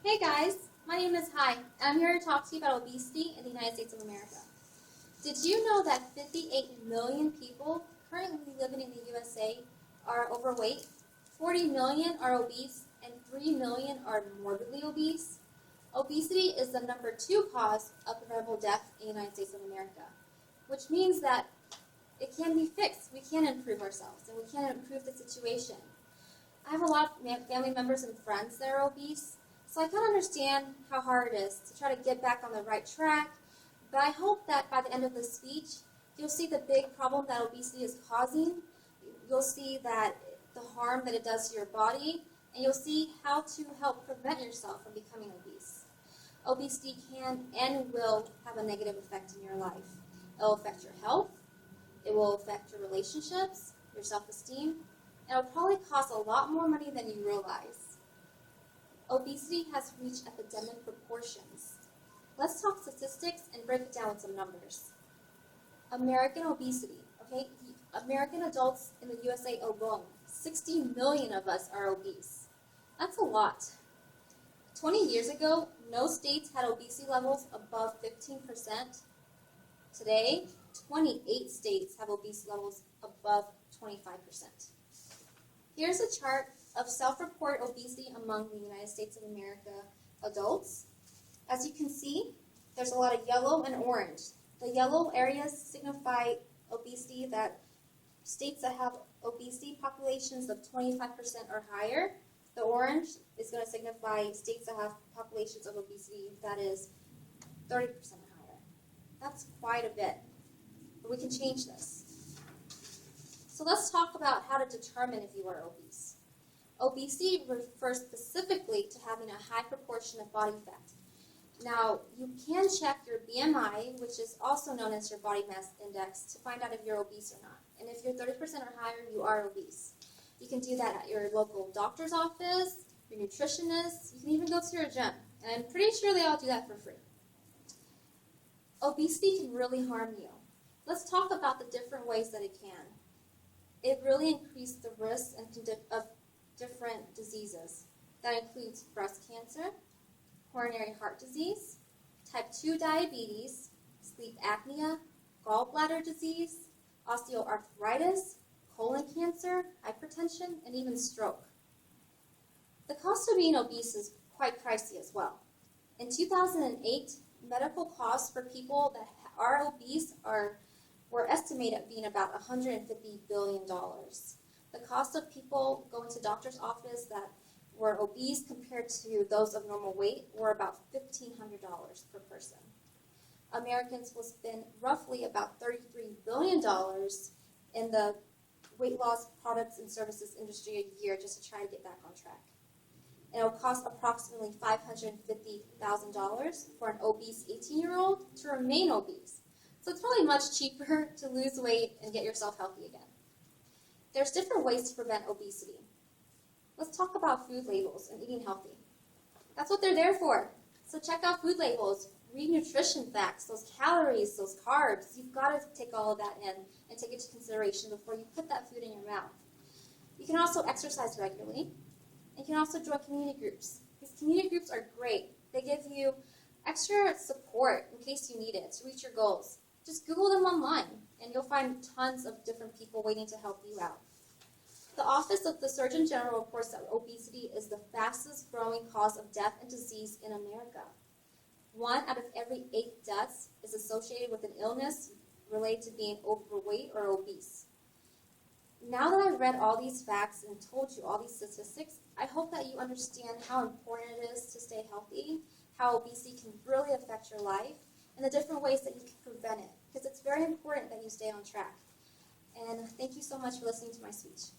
Hey guys, my name is Hi, and I'm here to talk to you about obesity in the United States of America. Did you know that 58 million people currently living in the USA are overweight, 40 million are obese, and 3 million are morbidly obese? Obesity is the #2 cause of preventable death in the United States of America, which means that it can be fixed. We can improve ourselves, and we can improve the situation. I have a lot of family members and friends that are obese, so I can understand how hard it is to try to get back on the right track, but I hope that by the end of this speech, you'll see the big problem that obesity is causing, you'll see that the harm that it does to your body, and you'll see how to help prevent yourself from becoming obese. Obesity can and will have a negative effect in your life. It will affect your health, it will affect your relationships, your self-esteem, and it will probably cost a lot more money than you realize. Obesity has reached epidemic proportions. Let's talk statistics and break it down with some numbers. American obesity, okay? The American adults in the USA alone, 60 million of us are obese. That's a lot. 20 years ago, no states had obesity levels above 15%. Today, 28 states have obesity levels above 25%. Here's a chart of self-reported obesity among the United States of America adults. As you can see, there's a lot of yellow and orange. The yellow areas signify obesity, that states that have obesity populations of 25% or higher. The orange is going to signify states that have populations of obesity that is 30% or higher. That's quite a bit, but we can change this. So let's talk about how to determine if you are obese. Obesity refers specifically to having a high proportion of body fat. Now, you can check your BMI, which is also known as your body mass index, to find out if you're obese or not. And if you're 30% or higher, you are obese. You can do that at your local doctor's office, your nutritionist. You can even go to your gym. And I'm pretty sure they all do that for free. Obesity can really harm you. Let's talk about the different ways that it can. It really increased the risk of different diseases. That includes breast cancer, coronary heart disease, type 2 diabetes, sleep apnea, gallbladder disease, osteoarthritis, colon cancer, hypertension, and even stroke. The cost of being obese is quite pricey as well. In 2008, medical costs for people that are obese were estimated at being about $150 billion. The cost of people going to doctor's office that were obese compared to those of normal weight were about $1,500 per person. Americans will spend roughly about $33 billion in the weight loss products and services industry a year just to try to get back on track. And it will cost approximately $550,000 for an obese 18-year-old to remain obese. So it's probably much cheaper to lose weight and get yourself healthy again. There's different ways to prevent obesity. Let's talk about food labels and eating healthy. That's what they're there for. So check out food labels, read nutrition facts, those calories, those carbs. You've got to take all of that in and take it into consideration before you put that food in your mouth. You can also exercise regularly. And you can also join community groups. These community groups are great. They give you extra support in case you need it to reach your goals. Just Google them online, and you'll find tons of different people waiting to help you out. The Office of the Surgeon General reports that obesity is the fastest growing cause of death and disease in America. 1 out of every 8 deaths is associated with an illness related to being overweight or obese. Now that I've read all these facts and told you all these statistics, I hope that you understand how important it is to stay healthy, how obesity can really affect your life, and the different ways that you can prevent it, because it's very important that you stay on track. And thank you so much for listening to my speech.